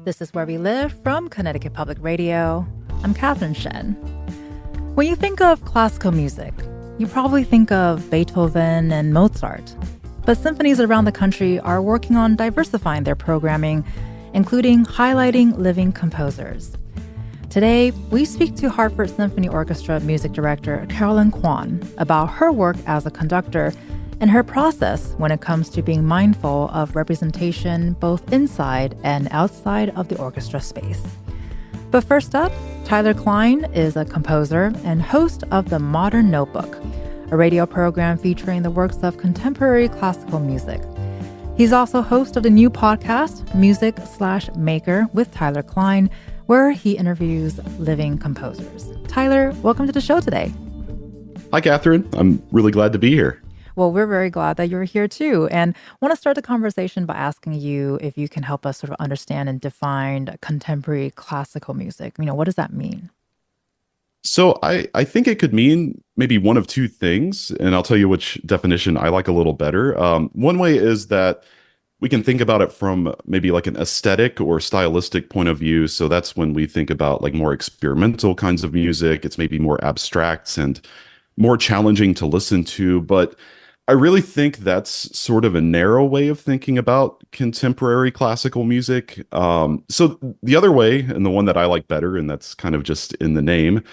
This is Where We Live from Connecticut Public Radio. I'm Catherine Shen. When you think of classical music, you probably think of Beethoven and Mozart. But symphonies around the country are working on diversifying their programming, including highlighting living composers. Today, we speak to Hartford Symphony Orchestra music director Carolyn Kuan about her work as a conductor and her process when it comes to being mindful of representation both inside and outside of the orchestra space. But first up, Tyler Kline is a composer and host of The Modern Notebook, a radio program featuring the works of contemporary classical music. He's also host of the new podcast, Music/Maker with Tyler Kline, where he interviews living composers. Tyler, welcome to the show today. Hi, Catherine. I'm really glad to be here. Well, we're very glad that you're here too. And I want to start the conversation by asking you if you can help us sort of understand and define contemporary classical music. What does that mean? So I think it could mean maybe one of two things, and I'll tell you which definition I like a little better. One way is that we can think about it from maybe like an aesthetic or stylistic point of view. So that's when we think about like more experimental kinds of music. It's maybe more abstract and more challenging to listen to. But I really think that's sort of a narrow way of thinking about contemporary classical music. So the other way, and the one that I like better, and that's kind of just in the name,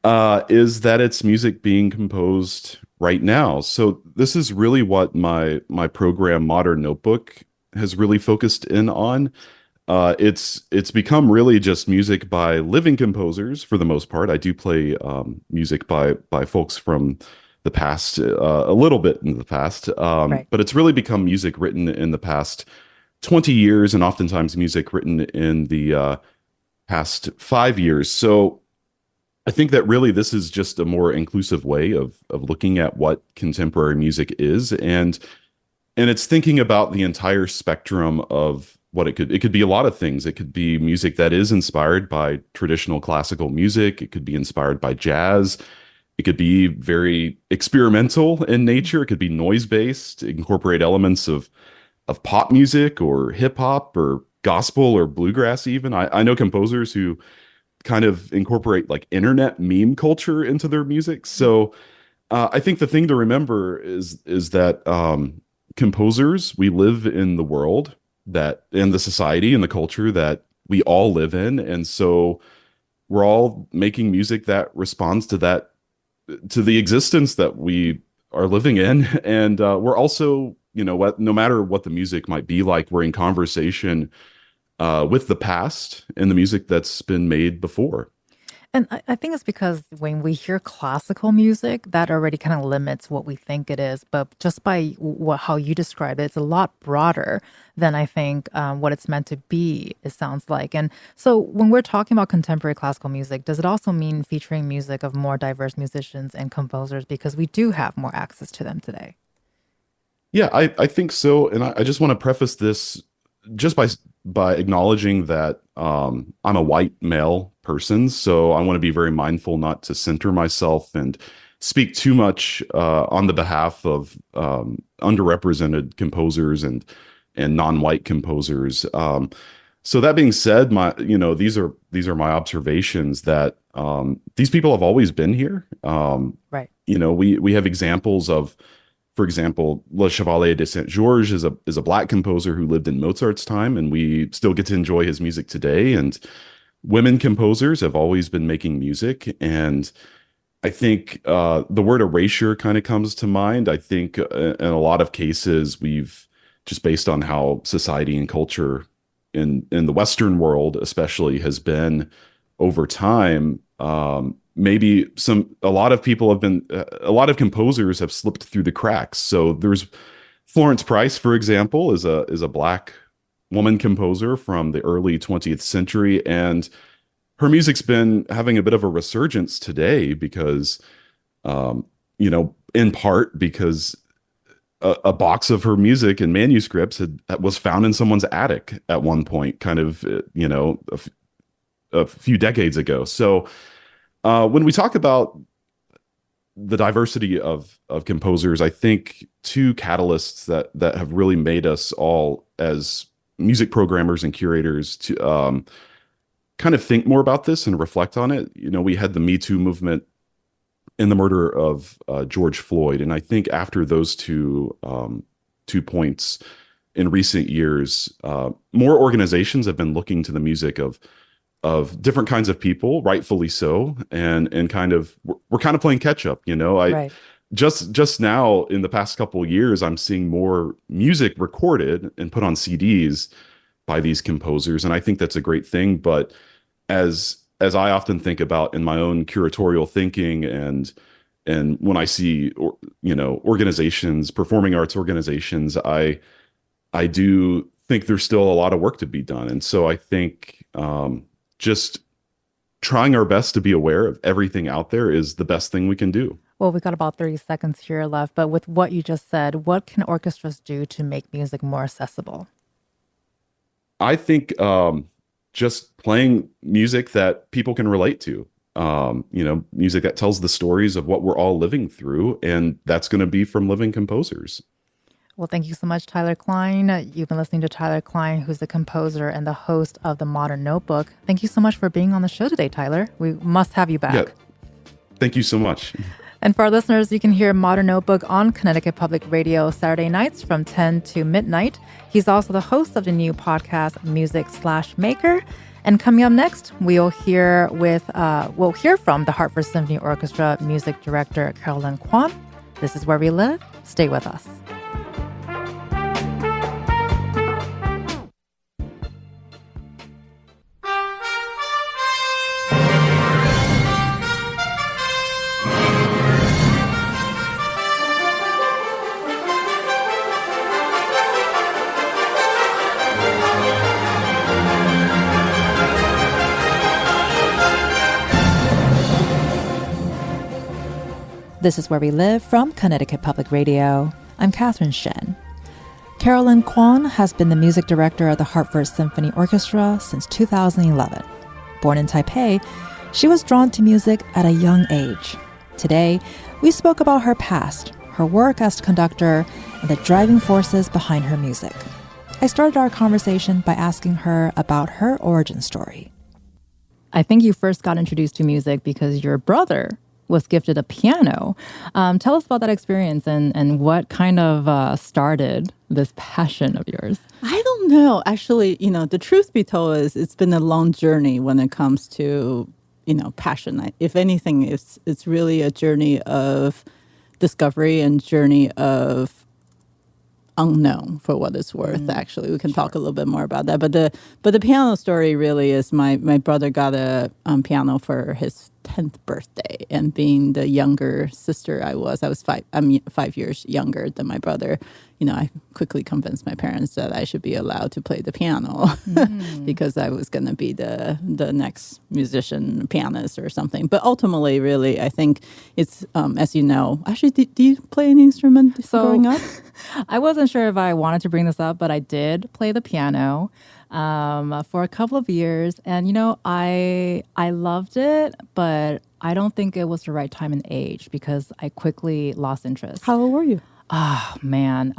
is that it's music being composed right now. So this is really what my program, Modern Notebook, has really focused in on. It's become really just music by living composers for the most part. I do play music by folks from the past, a little bit in the past, Right. but it's really become music written in the past 20 years and oftentimes music written in the past 5 years. So I think that really this is just a more inclusive way of looking at what contemporary music is, and it's thinking about the entire spectrum of what it could be a lot of things. It could be music that is inspired by traditional classical music. It could be inspired by jazz. It could be very experimental in nature. It could be noise-based, incorporate elements of pop music or hip hop or gospel or bluegrass even. I know composers who kind of incorporate like internet meme culture into their music. So I think the thing to remember is that composers, we live in the world that in the society and the culture that we all live in. And so we're all making music that responds to that, to the existence that we are living in. And we're also, no matter what the music might be like, we're in conversation with the past and the music that's been made before. And I think it's because when we hear classical music, that already kind of limits what we think it is. But just by how you describe it, it's a lot broader than I think what it's meant to be, it sounds like. And so when we're talking about contemporary classical music, does it also mean featuring music of more diverse musicians and composers? Because we do have more access to them today. Yeah, I think so. And I just want to preface this just by acknowledging that I'm a white male person, so I want to be very mindful not to center myself and speak too much on the behalf of underrepresented composers and non-white composers. So that being said, these are my observations that these people have always been here. Right. We have examples of, for example, Le Chevalier de Saint-Georges is a black composer who lived in Mozart's time, and we still get to enjoy his music today. And women composers have always been making music. And I think the word erasure kind of comes to mind. I think in a lot of cases, we've just based on how society and culture in the Western world, especially, has been over time, maybe a lot of composers have slipped through the cracks. So there's Florence Price, for example, is a black woman composer from the early 20th century, and her music's been having a bit of a resurgence today because, in part because a box of her music and manuscripts was found in someone's attic at one point, kind of, a few decades ago. So when we talk about the diversity of composers, I think two catalysts that have really made us all as music programmers and curators to kind of think more about this and reflect on it. We had the Me Too movement and the murder of George Floyd, and I think after those two points in recent years, more organizations have been looking to the music of different kinds of people, rightfully so, and kind of we're kind of playing catch up. Right. Just now in the past couple of years, I'm seeing more music recorded and put on CDs by these composers, and I think that's a great thing. But as I often think about in my own curatorial thinking, and when I see organizations, performing arts organizations, I do think there's still a lot of work to be done. And so I think just trying our best to be aware of everything out there is the best thing we can do. Well, we've got about 30 seconds here left, but with what you just said, what can orchestras do to make music more accessible? I think just playing music that people can relate to, music that tells the stories of what we're all living through, and that's going to be from living composers. Well, thank you so much, Tyler Klein. You've been listening to Tyler Klein, who's the composer and the host of The Modern Notebook. Thank you so much for being on the show today, Tyler. We must have you back. Yeah. Thank you so much. And for our listeners, you can hear Modern Notebook on Connecticut Public Radio Saturday nights from 10 to midnight. He's also the host of the new podcast, Music/Maker. And coming up next, we'll hear from the Hartford Symphony Orchestra music director, Carolyn Kuan. This is Where We Live. Stay with us. This is Where We Live from Connecticut Public Radio. I'm Catherine Shen. Carolyn Kuan has been the music director of the Hartford Symphony Orchestra since 2011. Born in Taipei, she was drawn to music at a young age. Today, we spoke about her past, her work as conductor, and the driving forces behind her music. I started our conversation by asking her about her origin story. I think you first got introduced to music because your brother was gifted a piano. Tell us about that experience and what kind of started this passion of yours. I don't know. Actually, the truth be told is it's been a long journey when it comes to, passion. If anything, it's really a journey of discovery and journey of unknown, for what it's worth. Actually, we can talk a little bit more about that. But the piano story really is my brother got a piano for his 10th birthday, and being the younger sister I was 5 years younger than my brother. I quickly convinced my parents that I should be allowed to play the piano because I was going to be the next musician, pianist or something. But ultimately, really, I think it's, as you know, actually, do you play any instrument growing up? I wasn't sure if I wanted to bring this up, but I did play the piano for a couple of years. And, I loved it, but I don't think it was the right time and age because I quickly lost interest. How old were you? Oh, man.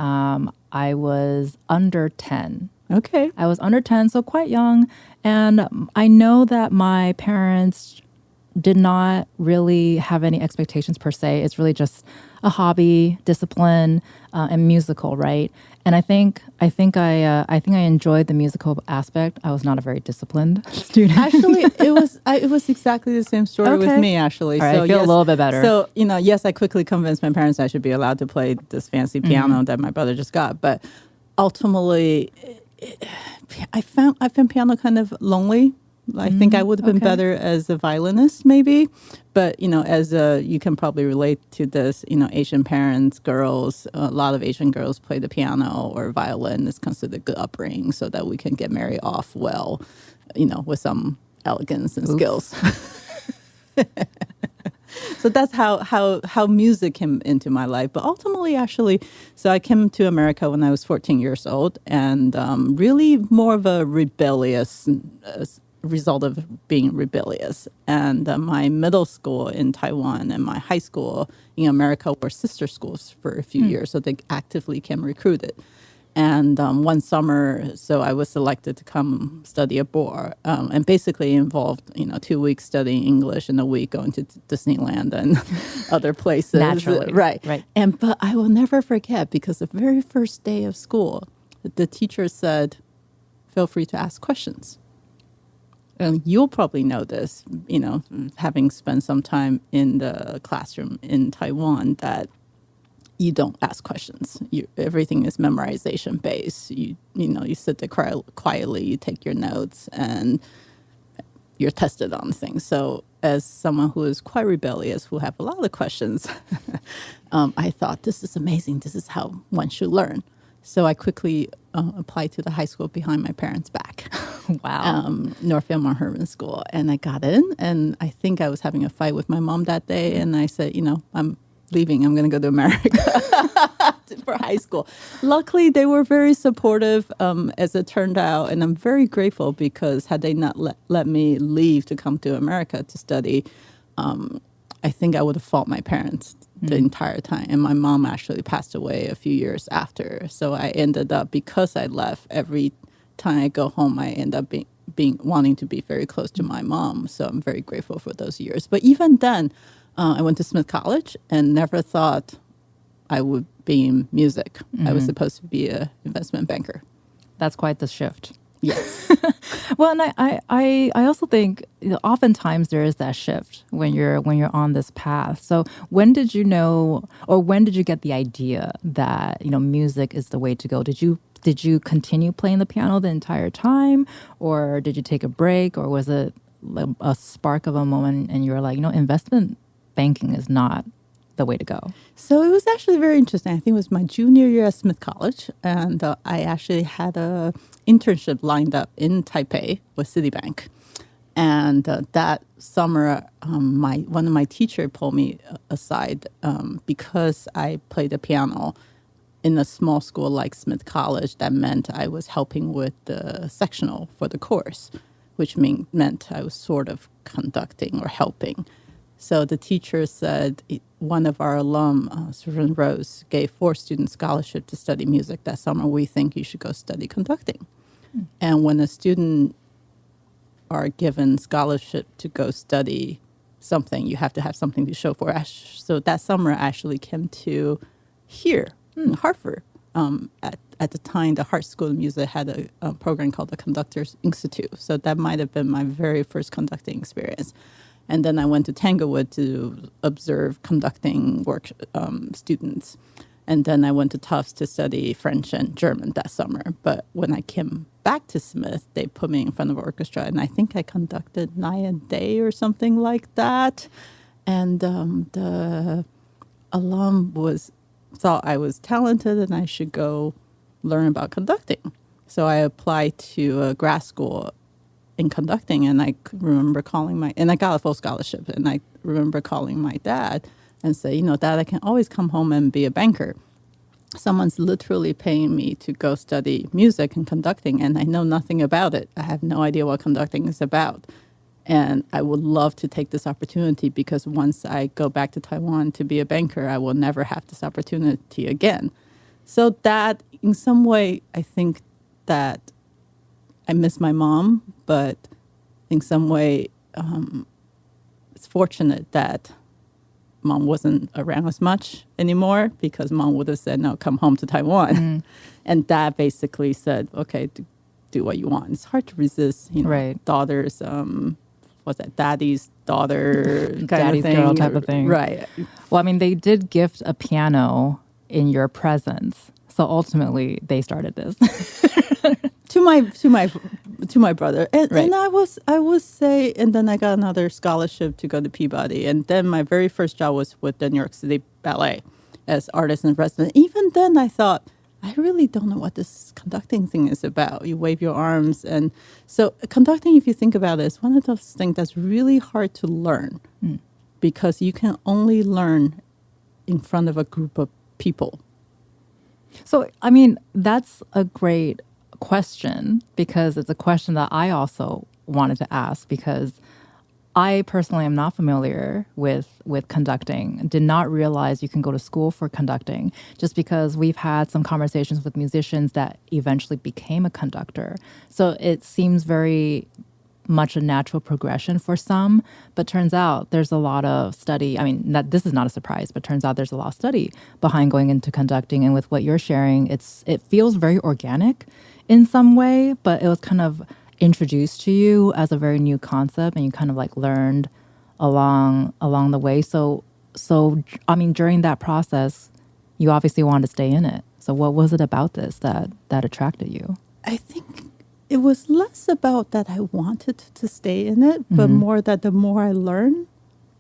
I was under 10. Okay. I was under 10, so quite young. And I know that my parents did not really have any expectations per se. It's really just a hobby, discipline, and musical, right? And I think I enjoyed the musical aspect. I was not a very disciplined student. Actually, it was exactly the same story with me. Actually, all right, so I feel a little bit better. So yes, I quickly convinced my parents I should be allowed to play this fancy piano that my brother just got. But ultimately, I found piano kind of lonely. I think I would have been better as a violinist, maybe. But, as you can probably relate to this, Asian parents, girls, a lot of Asian girls play the piano or violin is considered good upbringing so that we can get married off well, with some elegance and skills. So that's how music came into my life. But ultimately, actually, so I came to America when I was 14 years old, and really more of a rebellious result of being rebellious. And my middle school in Taiwan and my high school in America were sister schools for a few years, so they actively came recruited. And one summer, so I was selected to come study abroad, and basically involved, 2 weeks studying English and a week going to Disneyland and other places. Naturally. Right. Right. But I will never forget, because the very first day of school, the teacher said, feel free to ask questions. And you'll probably know this, having spent some time in the classroom in Taiwan, that you don't ask questions. Everything is memorization based. You sit there quietly, you take your notes, and you're tested on things. So as someone who is quite rebellious, who have a lot of questions, I thought, this is amazing. This is how one should learn. So I quickly applied to the high school behind my parents' back. Wow. Northfield Mount Herman School. And I got in, and I think I was having a fight with my mom that day. And I said, I'm leaving. I'm going to go to America for high school. Luckily, they were very supportive, as it turned out. And I'm very grateful, because had they not let me leave to come to America to study, I think I would have fought my parents the entire time. And my mom actually passed away a few years after. So I ended up, because I left, every time I go home, I end up being wanting to be very close to my mom. So I'm very grateful for those years. But even then, I went to Smith College and never thought I would be in music. I was supposed to be an investment banker. That's quite the shift. Yes. Well, and I also think oftentimes there is that shift when you're on this path. So when did you know, or when did you get the idea that music is the way to go? Did you continue playing the piano the entire time, or did you take a break, or was it a spark of a moment and you were like, investment banking is not the way to go? So it was actually very interesting. I think it was my junior year at Smith College, and I actually had a internship lined up in Taipei with Citibank. And that summer, one of my teachers pulled me aside, because I played the piano in a small school like Smith College. That meant I was helping with the sectional for the course, which meant I was sort of conducting or helping. So the teacher said, one of our alum, Susan Rose, gave 4 students scholarship to study music that summer. We think you should go study conducting. And when a student are given scholarship to go study something, you have to have something to show for it. So that summer I actually came to here in Hartford. At the time, the Hart School of Music had a program called the Conductors Institute. So that might have been my very first conducting experience. And then I went to Tanglewood to observe conducting work students. And then I went to Tufts to study French and German that summer. But when I came back to Smith, they put me in front of an orchestra. And I think I conducted Night and Day or something like that. And the alum thought I was talented and I should go learn about conducting. So I applied to a grad school in conducting, and I remember and I got a full scholarship, and I remember calling my dad and say, Dad, I can always come home and be a banker. Someone's literally paying me to go study music and conducting, and I know nothing about it. I have no idea what conducting is about. And I would love to take this opportunity, because once I go back to Taiwan to be a banker, I will never have this opportunity again. So that, in some way, I think that I miss my mom, but in some way, it's fortunate that mom wasn't around as much anymore, because mom would have said, no, come home to Taiwan. And dad basically said, okay, do what you want. It's hard to resist, Right. daughters, what's that, daddy's daughter kind Daddy's of thing. girl type of thing. Right. Well, I mean, they did gift a piano in your presence. So ultimately, they started this. to my brother, and, Right. and I would say, and then I got another scholarship to go to Peabody, and then my very first job was with the New York City Ballet as artist in residence. Even then, I thought, I really don't know what this conducting thing is about. You wave your arms, and so conducting, if you think about it, is one of those things that's really hard to learn, because you can only learn in front of a group of people. So, I mean, that's a great question, because it's a question that I also wanted to ask, because I personally am not familiar with conducting. Did not realize you can go to school for conducting, just because we've had some conversations with musicians that eventually became a conductor. So it seems very much a natural progression for some, but turns out there's a lot of study. I mean, this is not a surprise, but turns out there's a lot of study behind going into conducting. And with what you're sharing, it feels very organic in some way, but it was kind of introduced to you as a very new concept, and you kind of like learned along the way. So I mean, during that process, you obviously wanted to stay in it. So what was it about this that attracted you? I think it was less about that I wanted to stay in it, but more that the more I learned,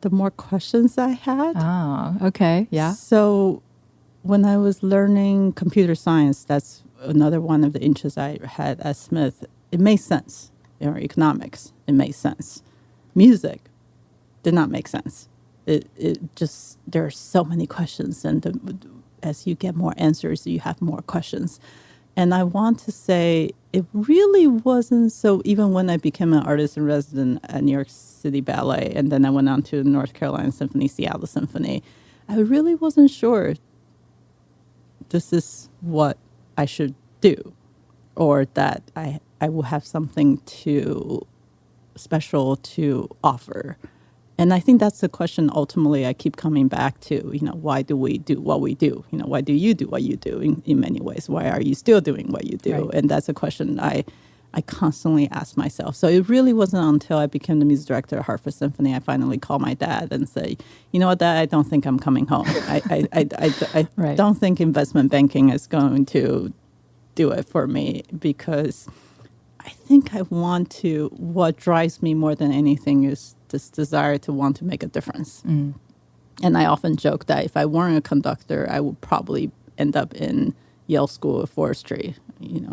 the more questions I had. Ah, okay, yeah. So when I was learning computer science, that's another one of the interests I had at Smith. It made sense. Or economics, it made sense. Music did not make sense. It just, there are so many questions, and as you get more answers, you have more questions. And I want to say it really wasn't so, even when I became an artist in resident at New York City Ballet, and then I went on to North Carolina Symphony, Seattle Symphony, I really wasn't sure this is what I should do, or that I will have something special to offer. And I think that's the question ultimately I keep coming back to, why do we do what we do? Why do you do what you do in many ways? Why are you still doing what you do? Right. And that's a question I constantly ask myself. So it really wasn't until I became the music director at Hartford Symphony, I finally called my dad and say, you know what, Dad, I don't think I'm coming home. I right. don't think investment banking is going to do it for me, because I think what drives me more than anything is this desire to want to make a difference. Mm. And I often joke that if I weren't a conductor, I would probably end up in Yale School of Forestry,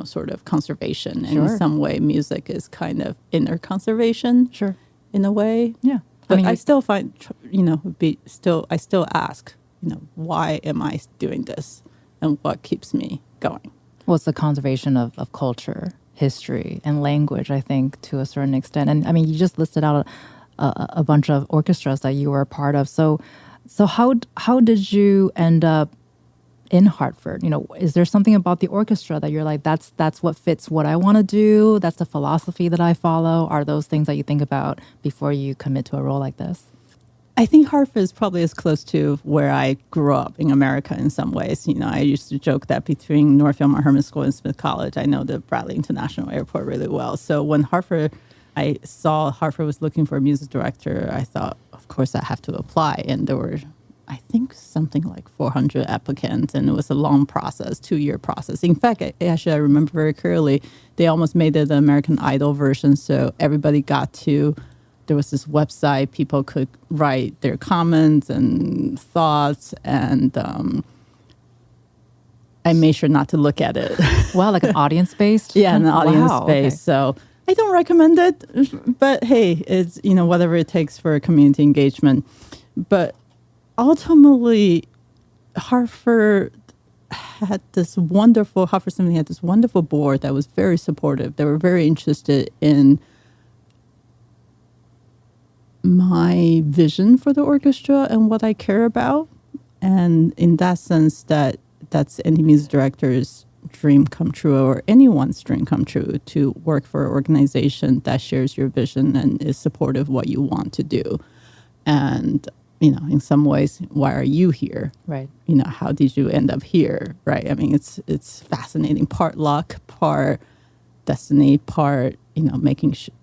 sort of conservation. And in some way, music is kind of inner conservation. Sure. In a way. Yeah. But I still find, I still ask, why am I doing this? And what keeps me going? Well, it's the conservation of culture, history, and language, I think, to a certain extent. And I mean, you just listed out a bunch of orchestras that you were a part of. So how did you end up in Hartford? Is there something about the orchestra that you're like, that's what fits what I want to do? That's the philosophy that I follow? Are those things that you think about before you commit to a role like this? I think Hartford is probably as close to where I grew up in America in some ways. I used to joke that between Northfield Herman School and Smith College, I know the Bradley International Airport really well. So when I saw Hartford was looking for a music director, I thought, of course, I have to apply. And there were, I think, something like 400 applicants, and it was a long process, 2-year process. In fact, I remember very clearly, they almost made it the American Idol version, so everybody there was this website, people could write their comments and thoughts, and I made sure not to look at it. Wow, like an audience-based? Yeah, an audience-based. Wow, So okay. I don't recommend it, but hey, it's, whatever it takes for community engagement. But ultimately, Hartford Symphony had this wonderful board that was very supportive. They were very interested in my vision for the orchestra and what I care about. And in that sense, that's any music director's dream come true, or anyone's dream come true, to work for an organization that shares your vision and is supportive of what you want to do. And, in some ways, why are you here? Right. How did you end up here? Right. I mean, it's fascinating. Part luck, part destiny, part, making sure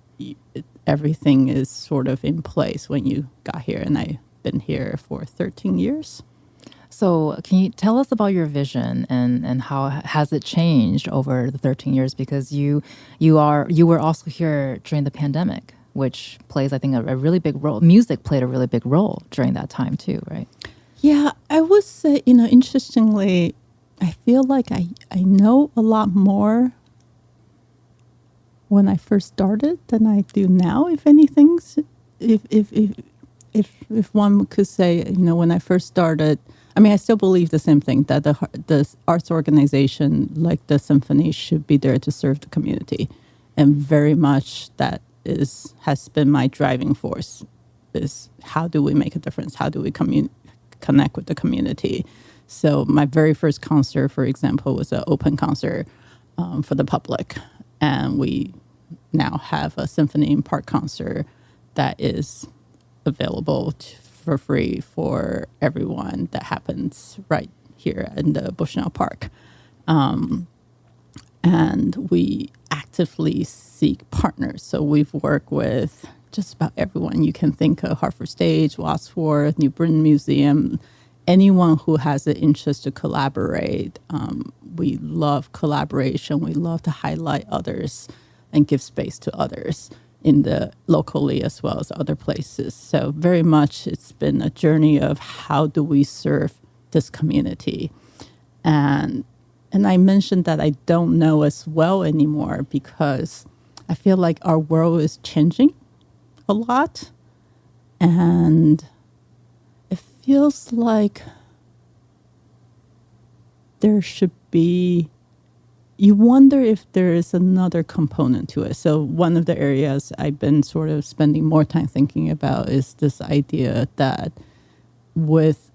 everything is sort of in place when you got here. And I've been here for 13 years. So can you tell us about your vision and how has it changed over the 13 years? Because you were also here during the pandemic, which plays, I think, a really big role. Music played a really big role during that time too, right? Yeah, I would say, interestingly, I feel like I know a lot more when I first started than I do now, if anything. If one could say, when I first started, I mean, I still believe the same thing, that the arts organization like the Symphony should be there to serve the community. And very much that has been my driving force. Is how do we make a difference? How do we connect with the community? So my very first concert, for example, was an open concert for the public. And we now have a Symphony in Park concert that is available for free for everyone. That happens right here in the Bushnell Park. And we actively seek partners. So we've worked with just about everyone you can think of: Hartford Stage, Wadsworth, New Britain Museum, anyone who has an interest to collaborate. We love collaboration. We love to highlight others and give space to others in the locally as well as other places. So very much it's been a journey of how do we serve this community. And I mentioned that I don't know as well anymore because I feel like our world is changing a lot. And it feels like there should be, you wonder if there is another component to it. So one of the areas I've been sort of spending more time thinking about is this idea that with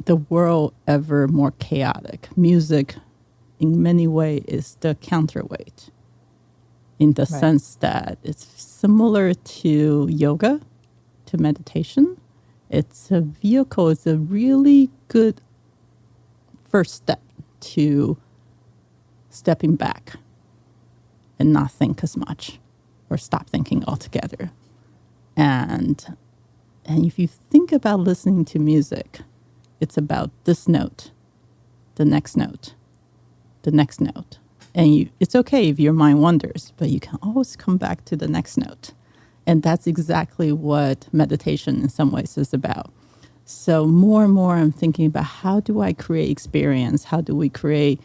the world ever more chaotic, music in many ways is the counterweight, in the sense that it's similar to yoga, to meditation. It's a vehicle, it's a really good first step to stepping back and not think as much or stop thinking altogether. And if you think about listening to music, it's about this note, the next note, the next note. And it's okay if your mind wanders, but you can always come back to the next note. And that's exactly what meditation in some ways is about. So more and more I'm thinking about how do I create experience? How do we create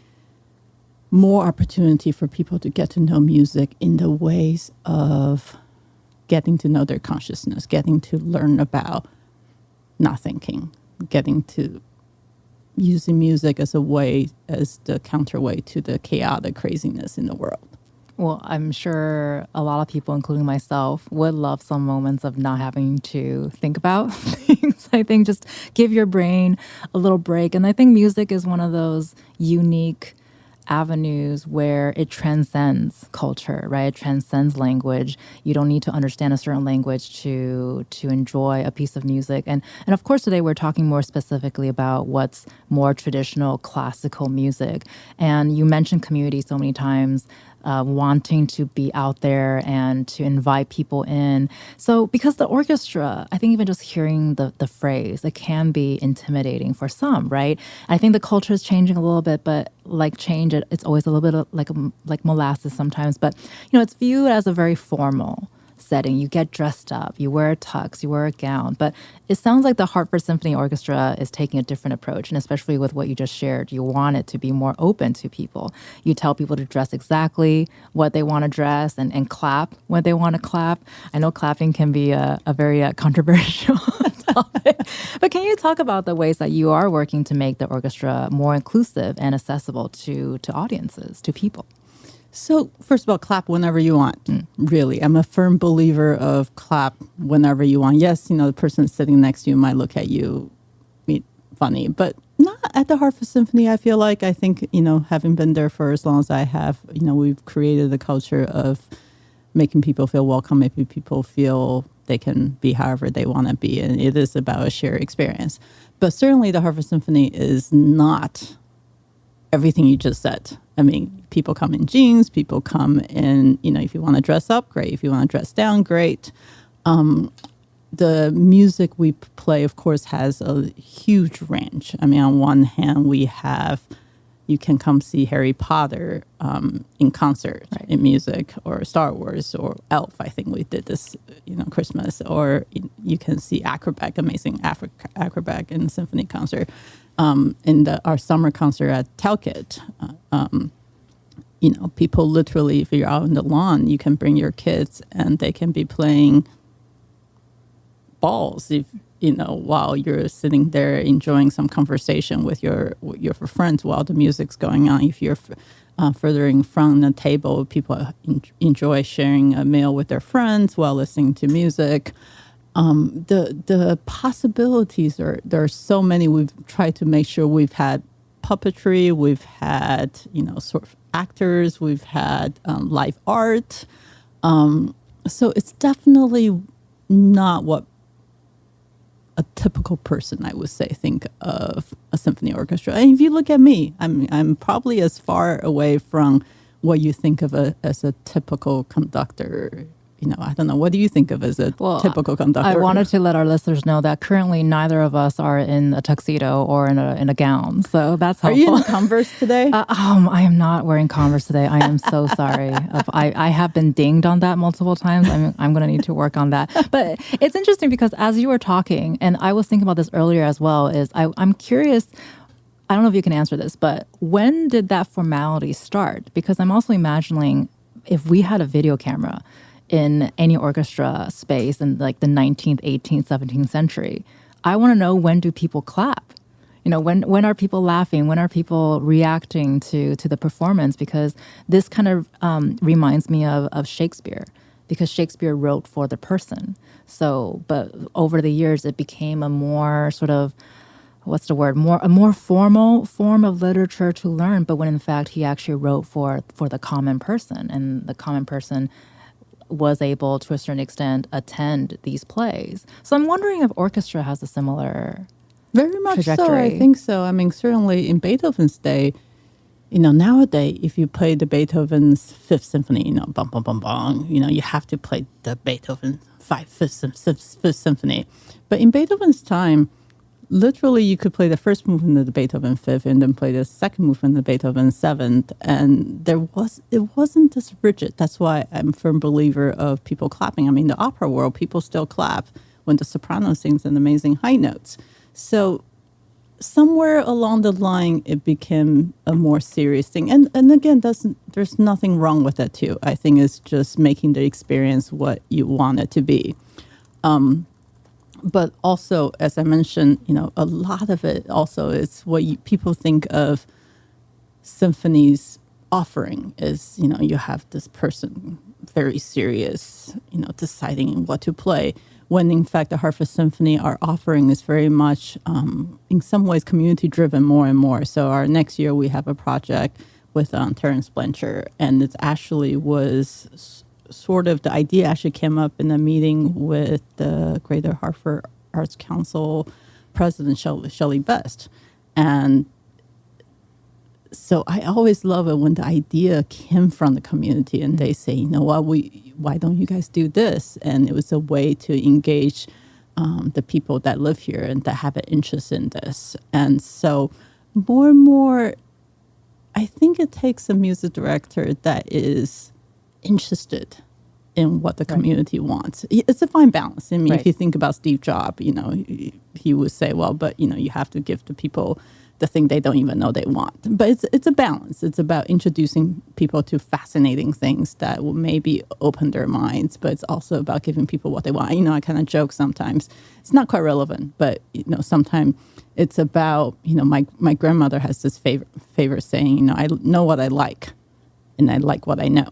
more opportunity for people to get to know music in the ways of getting to know their consciousness, getting to learn about not thinking, getting to using music as a way, as the counterweight to the chaotic craziness in the world. Well, I'm sure a lot of people, including myself, would love some moments of not having to think about things. I think just give your brain a little break. And I think music is one of those unique avenues where it transcends culture, right? It transcends language. You don't need to understand a certain language to enjoy a piece of music. And of course, today we're talking more specifically about what's more traditional classical music. And you mentioned community so many times, wanting to be out there and to invite people in. So because the orchestra, I think even just hearing the phrase, it can be intimidating for some, right? I think the culture is changing a little bit, but like change, it's always a little bit like molasses sometimes. But, it's viewed as a very formal setting. You get dressed up, you wear a tux, you wear a gown. But it sounds like the Hartford Symphony Orchestra is taking a different approach. And especially with what you just shared, you want it to be more open to people. You tell people to dress exactly what they want to dress and clap when they want to clap. I know clapping can be a very controversial topic. But can you talk about the ways that you are working to make the orchestra more inclusive and accessible to audiences, to people? So first of all, clap whenever you want. Really, I'm a firm believer of clap whenever you want. Yes, the person sitting next to you might look at you funny, but not at the Hartford Symphony. I think, having been there for as long as I have, we've created a culture of making people feel welcome, making people feel they can be however they want to be. And it is about a shared experience. But certainly the Hartford Symphony is not everything you just said. I mean, people come in jeans, people come in, if you want to dress up, great. If you want to dress down, great. The music we play, of course, has a huge range. I mean, on one hand, you can come see Harry Potter in concert, right, in music, or Star Wars, or Elf. I think we did this, Christmas. Or you can see amazing acrobat in symphony concert. In our summer concert at Talcott, people literally, if you're out on the lawn, you can bring your kids and they can be playing balls while you're sitting there enjoying some conversation with your friends while the music's going on. If you're furthering from the table. People enjoy sharing a meal with their friends while listening to music. The possibilities there are so many. We've tried to make sure we've had puppetry, we've had sort of actors, we've had live art. So it's definitely not what a typical person, I would say, think of a symphony orchestra. And if you look at me, I'm probably as far away from what you think of as a typical conductor. I don't know. What do you think of as a typical conductor? I wanted to let our listeners know that currently neither of us are in a tuxedo or in a gown. So that's helpful. Are you in Converse today? I am not wearing Converse today. I am so sorry. I have been dinged on that multiple times. I'm going to need to work on that. But it's interesting because as you were talking, and I was thinking about this earlier as well, is I'm curious. I don't know if you can answer this, but when did that formality start? Because I'm also imagining if we had a video camera in any orchestra space in like the 19th, 18th, 17th century, I want to know, when do people clap? When are people laughing? When are people reacting to the performance? Because this kind of reminds me of Shakespeare, because Shakespeare wrote for the person. So, but over the years, it became a more sort of, a more formal form of literature to learn. But when in fact he actually wrote for the common person, and the common person was able to a certain extent attend these plays. So I'm wondering if orchestra has a similar very much trajectory. So. I think so. I mean, certainly in Beethoven's day, nowadays, if you play the Beethoven's Fifth Symphony, bum, bum, bum, bum, you have to play the Beethoven Fifth Symphony. But in Beethoven's time, literally, you could play the first movement of the Beethoven Fifth and then play the second movement of the Beethoven Seventh, and it wasn't this rigid. That's why I'm a firm believer of people clapping. I mean, the opera world, people still clap when the soprano sings an amazing high notes. So somewhere along the line, it became a more serious thing. And again, there's nothing wrong with that too. I think it's just making the experience what you want it to be. But also, as I mentioned, a lot of it also is what people think of symphonies offering is, you have this person very serious, deciding what to play. When in fact, the Hartford Symphony, our offering is very much, in some ways, community-driven more and more. So our next year, we have a project with Terence Blanchard, and it actually was sort of, the idea actually came up in a meeting with the Greater Hartford Arts Council president, Shelley Best. And so I always love it when the idea came from the community and they say, why don't you guys do this? And it was a way to engage the people that live here and that have an interest in this. And so more and more, I think it takes a music director that is interested in what the community wants. It's a fine balance. I mean, if you think about Steve Jobs, he would say, well, but, you have to give the people the thing they don't even know they want. But it's a balance. It's about introducing people to fascinating things that will maybe open their minds, but it's also about giving people what they want. I kind of joke sometimes. It's not quite relevant, but, sometimes it's about, my grandmother has this favorite saying, I know what I like, and I like what I know.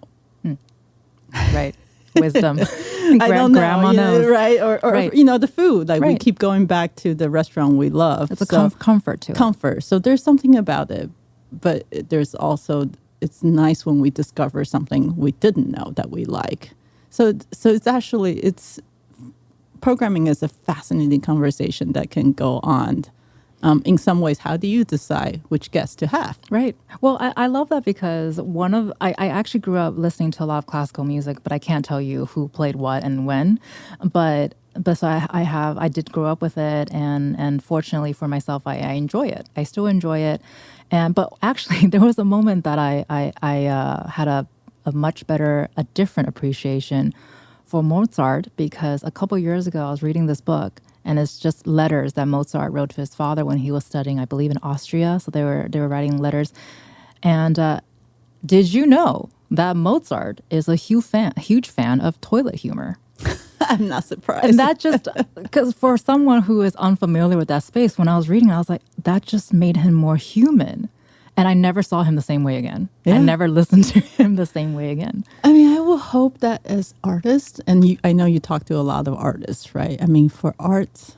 Right. Wisdom. I don't know, Grandma knows. right? Or right. The food. Like we keep going back to the restaurant we love. It's a comfort to it. Comfort. So there's something about it, but there's also, it's nice when we discover something we didn't know that we like. So it's actually, programming is a fascinating conversation that can go on. In some ways, how do you decide which guests to have? Right. Well, I love that because I actually grew up listening to a lot of classical music, but I can't tell you who played what and when. But so I did grow up with it, and fortunately for myself, I enjoy it. I still enjoy it. But actually, there was a moment that I had a much better, a different appreciation for Mozart, because a couple years ago I was reading this book. And it's just letters that Mozart wrote to his father when he was studying, I believe, in Austria. So they were writing letters. And did you know that Mozart is a huge fan of toilet humor? I'm not surprised. And that just, because for someone who is unfamiliar with that space, when I was reading, I was like, that just made him more human. And I never saw him the same way again. I Yeah. never listened to him the same way again. I mean, I will hope that as artists, and I know you talk to a lot of artists, right? I mean, for arts,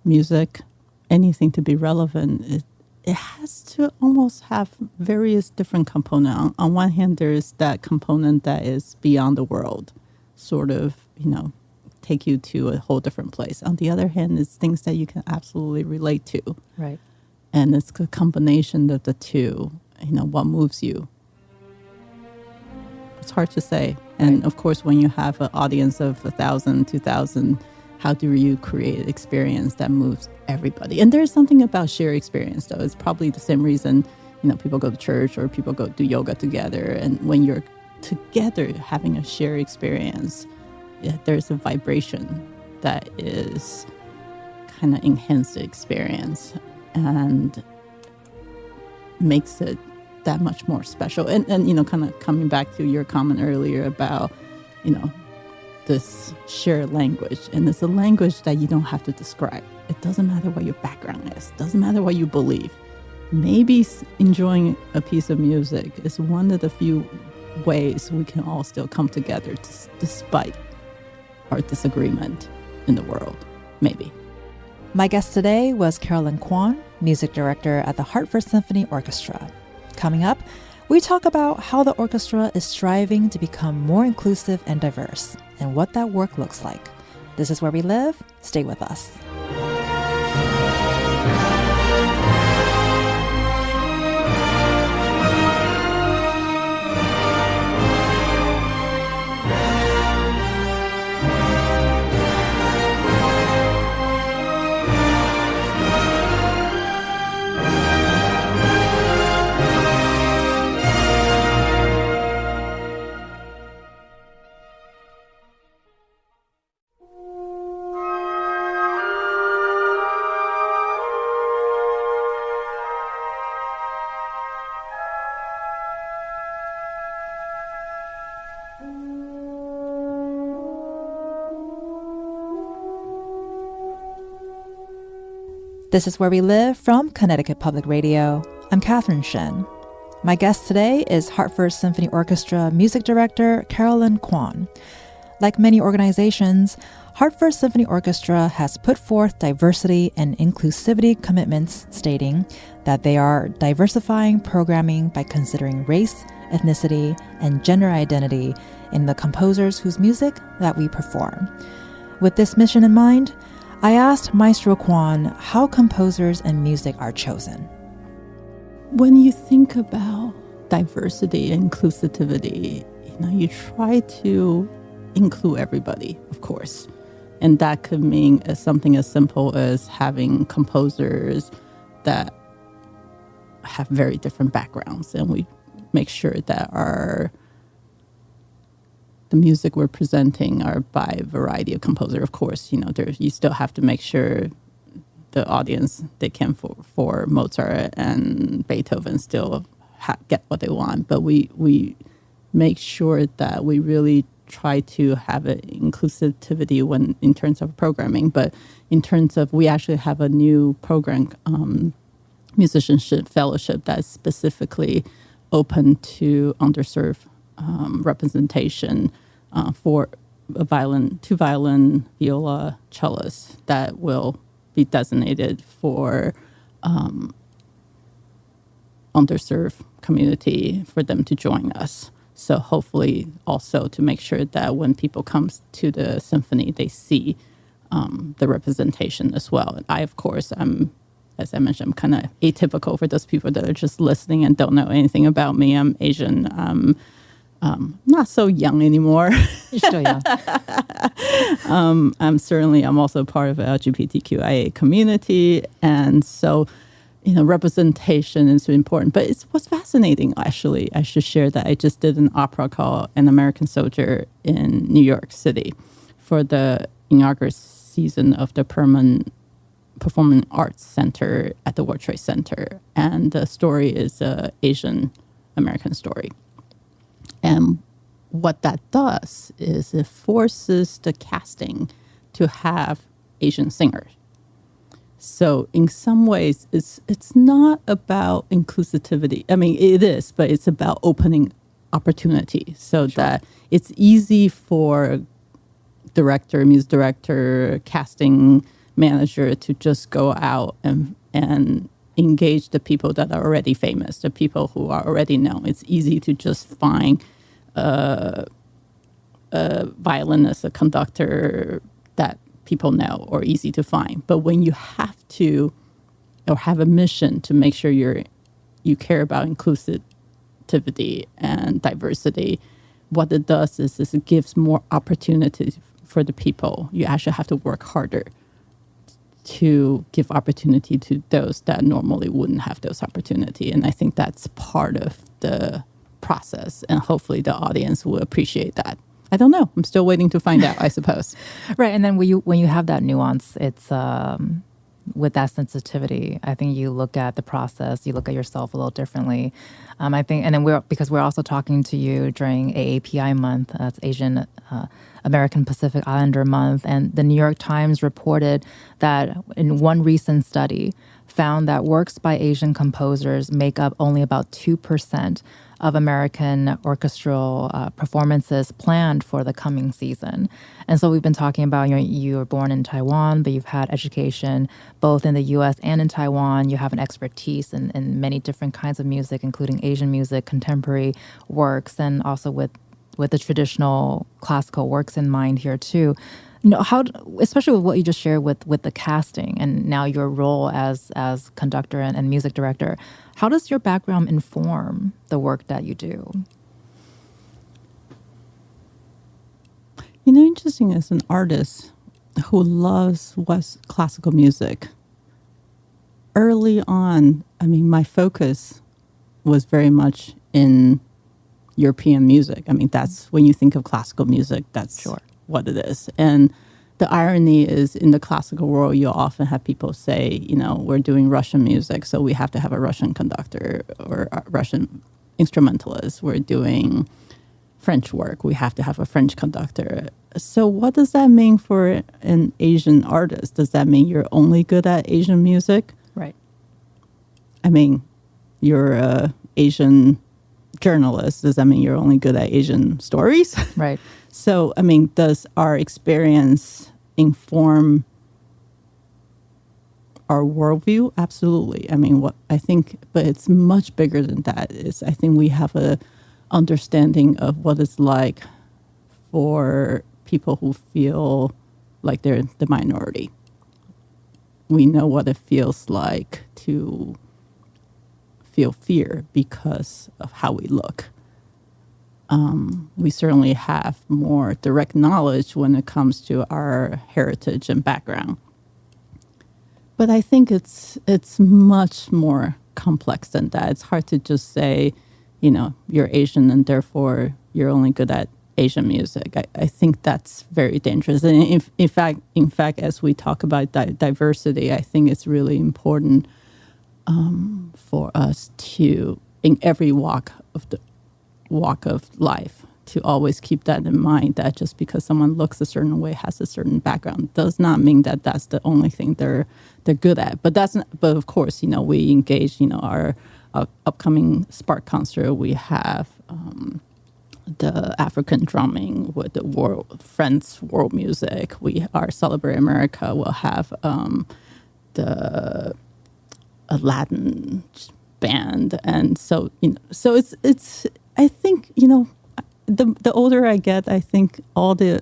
music, anything to be relevant, it has to almost have various different components. On one hand, there's that component that is beyond the world, sort of, take you to a whole different place. On the other hand, it's things that you can absolutely relate to. Right. And it's a combination of the two, what moves you. It's hard to say. And of course, when you have an audience of 1,000, 2,000, how do you create an experience that moves everybody? And there's something about shared experience, though. It's probably the same reason, people go to church or people go do yoga together. And when you're together having a shared experience, there's a vibration that is kind of enhance the experience and makes it that much more special. And kind of coming back to your comment earlier about, this shared language. And it's a language that you don't have to describe. It doesn't matter what your background is. It doesn't matter what you believe. Maybe enjoying a piece of music is one of the few ways we can all still come together despite our disagreement in the world. Maybe. My guest today was Carolyn Kuan, music director at the Hartford Symphony Orchestra. Coming up, we talk about how the orchestra is striving to become more inclusive and diverse, and what that work looks like. This is Where We Live. Stay with us. This is Where We Live from Connecticut Public Radio. I'm Catherine Shen. My guest today is Hartford Symphony Orchestra music director Carolyn Kuan. Like many organizations, Hartford Symphony Orchestra has put forth diversity and inclusivity commitments, stating that they are diversifying programming by considering race, ethnicity, and gender identity in the composers whose music that we perform. With this mission in mind, I asked Maestro Kuan how composers and music are chosen. When you think about diversity and inclusivity, you try to include everybody, of course. And that could mean something as simple as having composers that have very different backgrounds. And we make sure that the music we're presenting are by a variety of composers. Of course, you still have to make sure the audience, they can for Mozart and Beethoven still get what they want. But we make sure that we really try to have an inclusivity in terms of programming. But in terms of, we actually have a new program, musicianship fellowship, that's specifically open to underserved representation for two violin, viola, cellists that will be designated for underserved community for them to join us. So hopefully also to make sure that when people come to the symphony, they see the representation as well. And I, of course, as I mentioned, I'm kind of atypical for those people that are just listening and don't know anything about me. I'm Asian. Not so young anymore. You're still young. I'm also part of the LGBTQIA community. And so, representation is important. But what's fascinating, actually, I should share that I just did an opera called An American Soldier in New York City for the inaugural season of the Performing Arts Center at the World Trade Center. And the story is an Asian American story. And what that does is it forces the casting to have Asian singers. So in some ways, it's not about inclusivity. I mean, it is, but it's about opening opportunity so that it's easy for music director, casting manager to just go out and engage the people that are already famous, the people who are already known. It's easy to just find a violinist, a conductor that people know or easy to find. But when you have to or have a mission to make sure you care about inclusivity and diversity, what it does is it gives more opportunities for the people. You actually have to work harder to give opportunity to those that normally wouldn't have those opportunity. And I think that's part of the process, and hopefully the audience will appreciate that. I don't know. I'm still waiting to find out, I suppose. Right. And then when you have that nuance, it's with that sensitivity, I think you look at the process, you look at yourself a little differently. I think, and then because we're also talking to you during AAPI month, that's Asian American Pacific Islander month, and the New York Times reported that in one recent study found that works by Asian composers make up only about 2% of American orchestral performances planned for the coming season. And so we've been talking about, you were born in Taiwan, but you've had education both in the U.S. and in Taiwan. You have an expertise in many different kinds of music, including Asian music, contemporary works, and also with the traditional classical works in mind here too. How, especially with what you just shared with the casting and now your role as conductor and music director, how does your background inform the work that you do? Interesting, as an artist who loves West classical music, early on, I mean, my focus was very much in European music. I mean, that's when you think of classical music, that's what it is. And the irony is, in the classical world, you'll often have people say, we're doing Russian music, so we have to have a Russian conductor or a Russian instrumentalist. We're doing French work, we have to have a French conductor. So what does that mean for an Asian artist? Does that mean you're only good at Asian music? Right. I mean, you're an Asian journalist. Does that mean you're only good at Asian stories? Right. So, I mean, does our experience inform our worldview? Absolutely. I mean, but it's much bigger than that. I think we have a understanding of what it's like for people who feel like they're the minority. We know what it feels like to feel fear because of how we look. We certainly have more direct knowledge when it comes to our heritage and background. But I think it's much more complex than that. It's hard to just say, you're Asian and therefore you're only good at Asian music. I think that's very dangerous. And in fact, as we talk about diversity, I think it's really important for us to, in every walk of life, to always keep that in mind, that just because someone looks a certain way, has a certain background, does not mean that that's the only thing they're good at. But but of course, we engage, our upcoming Spark concert. We have the African drumming with the Friends world music. We are Celebrate America. We'll have a Latin band, and so so it's. I think the older I get, I think all the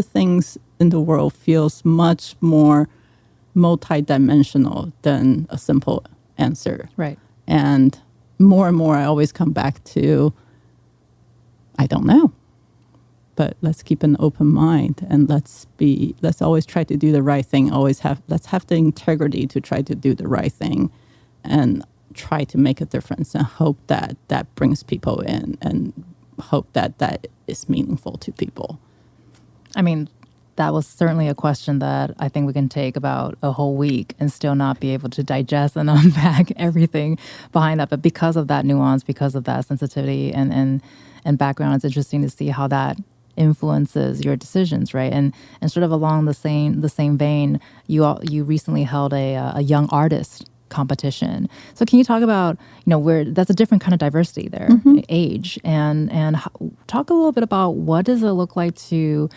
things in the world feels much more multidimensional than a simple answer. Right. And more, I always come back to, I don't know, but let's keep an open mind and let's always try to do the right thing. Let's have the integrity to try to do the right thing and try to make a difference and hope that brings people in and hope that is meaningful to people. I mean, that was certainly a question that I think we can take about a whole week and still not be able to digest and unpack everything behind that. But because of that nuance, because of that sensitivity and background, it's interesting to see how that influences your decisions, right? And sort of along the same vein, you recently held a young artist competition. So can you talk about, where that's a different kind of diversity there, age, and talk a little bit about what does it look like to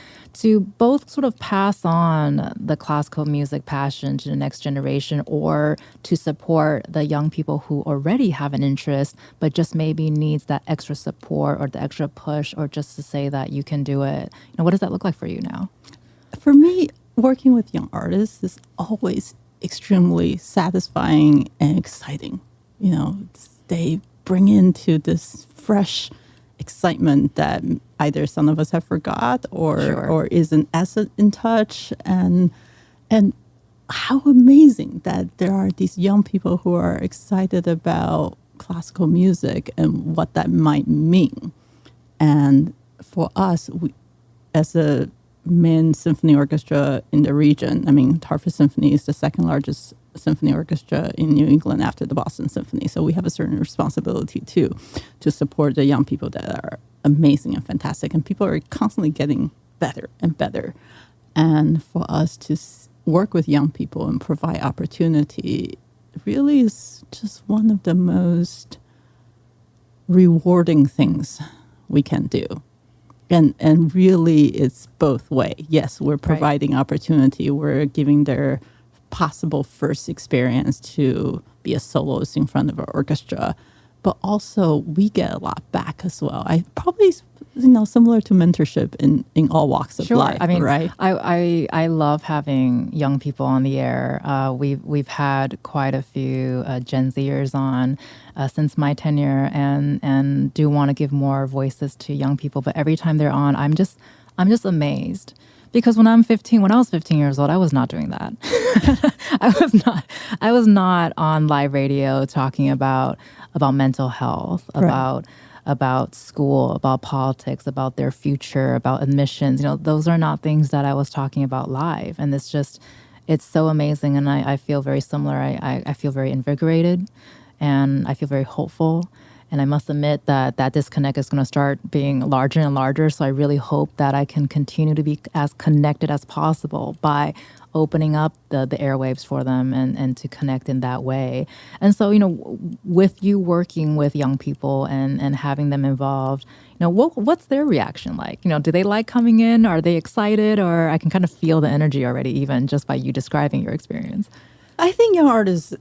both sort of pass on the classical music passion to the next generation, or to support the young people who already have an interest but just maybe needs that extra support or the extra push, or just to say that you can do it. What does that look like for you now? For me, working with young artists is always extremely satisfying and exciting. They bring into this fresh excitement that either some of us have forgot or isn't as in touch, and how amazing that there are these young people who are excited about classical music and what that might mean. And for us, as a main symphony orchestra in the region. I mean, Hartford Symphony is the second largest symphony orchestra in New England after the Boston Symphony. So we have a certain responsibility too to support the young people that are amazing and fantastic. And people are constantly getting better and better. And for us to work with young people and provide opportunity really is just one of the most rewarding things we can do. And really, it's both way. Yes, we're providing opportunity. We're giving their possible first experience to be a soloist in front of an orchestra. But also, we get a lot back as well. I probably, similar to mentorship in all walks of life. I mean, right? I love having young people on the air. We've had quite a few Gen Zers on since my tenure, and do want to give more voices to young people. But every time they're on, I'm just amazed. Because when I was 15 years old, I was not doing that. I was not on live radio talking about mental health, about school, about politics, about their future, about admissions. Those are not things that I was talking about live. And it's so amazing. And I feel very similar. I feel very invigorated, and I feel very hopeful. And I must admit that disconnect is going to start being larger and larger. So I really hope that I can continue to be as connected as possible by opening up the airwaves for them and to connect in that way. And so, with you working with young people and having them involved, what's their reaction like? Do they like coming in? Are they excited? Or I can kind of feel the energy already, even just by you describing your experience. I think young artists,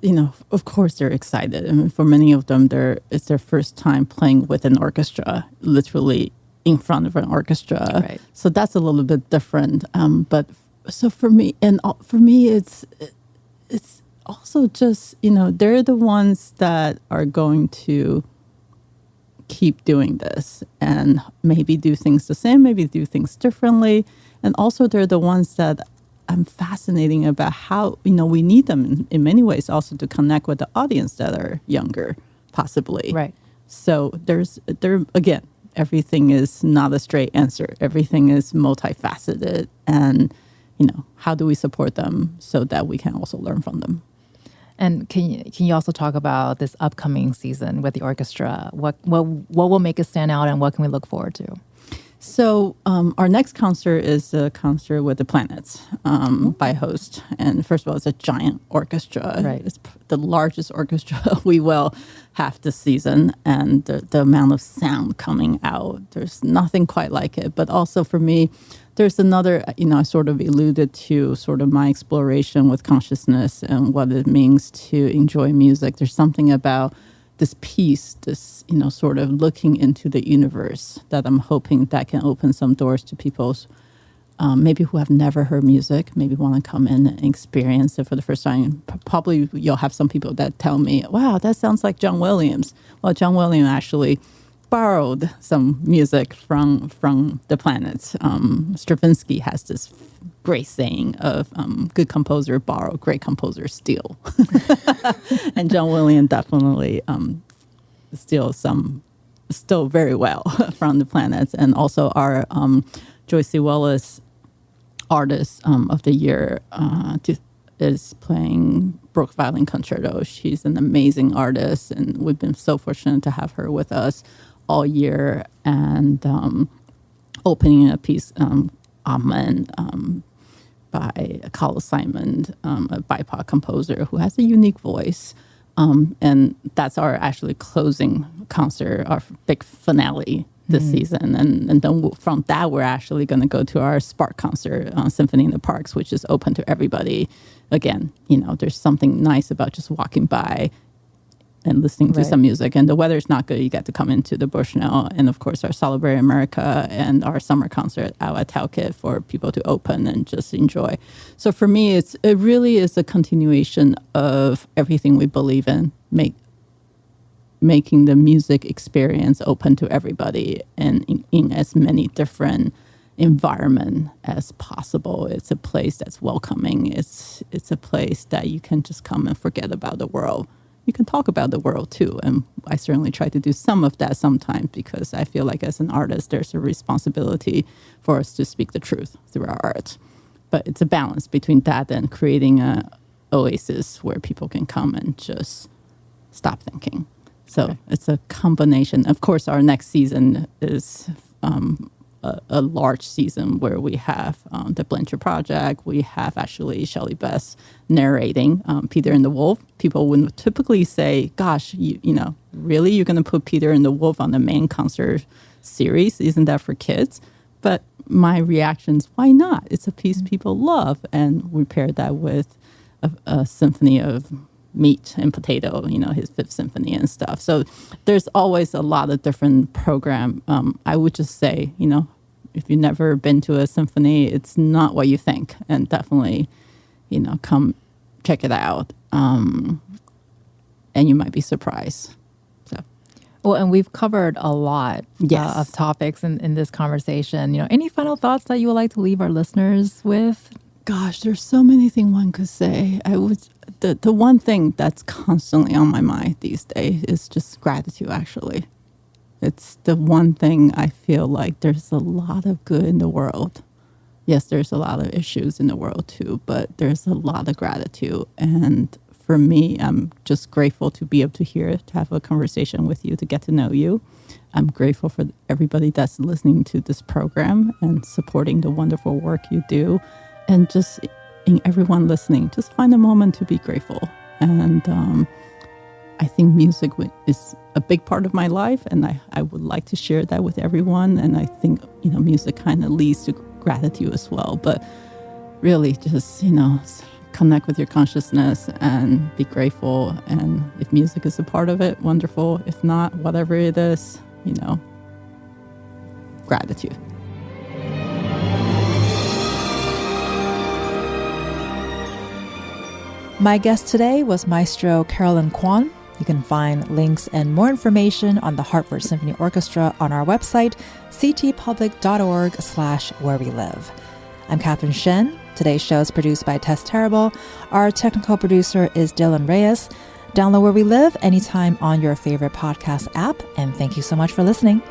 of course they're excited. I mean, for many of them, it's their first time playing with an orchestra, literally in front of an orchestra. Right. So that's a little bit different. But so for me, it's also just, they're the ones that are going to keep doing this and maybe do things the same, maybe do things differently. And also they're the ones that I'm fascinating about how, we need them in many ways also to connect with the audience that are younger, possibly. Right. So again, everything is not a straight answer. Everything is multifaceted. And, how do we support them so that we can also learn from them? And can you also talk about this upcoming season with the orchestra? What will make it stand out, and what can we look forward to? So our next concert is a concert with the Planets by host. And first of all, it's a giant orchestra. Right. It's the largest orchestra we will have this season. And the amount of sound coming out, there's nothing quite like it. But also for me, there's another, I sort of alluded to sort of my exploration with consciousness and what it means to enjoy music. There's something about this piece, this, sort of looking into the universe that I'm hoping that can open some doors to people maybe who have never heard music, maybe want to come in and experience it for the first time. Probably you'll have some people that tell me, wow, that sounds like John Williams. Well, John Williams actually borrowed some music from the Planets. Stravinsky has this great saying of good composer borrow, great composer steal. And John Williams definitely still very well from the Planets. And also our Joyce Wallace Artist of the Year is playing Brook Violin Concerto. She's an amazing artist, and we've been so fortunate to have her with us all year. And opening a piece, Amen, by Carl Simon, a BIPOC composer who has a unique voice. And that's our actually closing concert, our big finale this season. And then from that, we're actually going to go to our Spark concert, Symphony in the Parks, which is open to everybody. Again, there's something nice about just walking by and listening to some music. And the weather's not good. You get to come into the Bushnell. And of course, our Celebrate America and our summer concert out at Talcott for people to open and just enjoy. So for me, it really is a continuation of everything we believe in, making the music experience open to everybody and in as many different environment as possible. It's a place that's welcoming. It's a place that you can just come and forget about the world. You can talk about the world too. And I certainly try to do some of that sometimes because I feel like as an artist, there's a responsibility for us to speak the truth through our art. But it's a balance between that and creating an oasis where people can come and just stop thinking. So it's a combination. Of course, our next season is a large season where we have the Blanchard Project. We have actually Shelley Best narrating Peter and the Wolf. People would typically say, gosh, really? You're going to put Peter and the Wolf on the main concert series? Isn't that for kids? But my reaction's, why not? It's a piece people love. And we paired that with a symphony of meat and potato, his Fifth Symphony and stuff. So there's always a lot of different program. I would just say, if you've never been to a symphony, it's not what you think. And definitely, come check it out. And you might be surprised. So. Well, and we've covered a lot of topics in this conversation. Any final thoughts that you would like to leave our listeners with? Gosh, there's so many things one could say. The one thing that's constantly on my mind these days is just gratitude, actually. It's the one thing I feel like there's a lot of good in the world. Yes, there's a lot of issues in the world too, but there's a lot of gratitude. And for me, I'm just grateful to be able to have a conversation with you, to get to know you. I'm grateful for everybody that's listening to this program and supporting the wonderful work you do. And just in everyone listening, just find a moment to be grateful. And I think music is a big part of my life, and I would like to share that with everyone. And I think, music kind of leads to gratitude as well. But really just, connect with your consciousness and be grateful. And if music is a part of it, wonderful. If not, whatever it is, gratitude. My guest today was Maestro Carolyn Kuan. You can find links and more information on the Hartford Symphony Orchestra on our website, ctpublic.org/where we live. I'm Catherine Shen. Today's show is produced by Tess Terrible. Our technical producer is Dylan Reyes. Download Where We Live anytime on your favorite podcast app. And thank you so much for listening.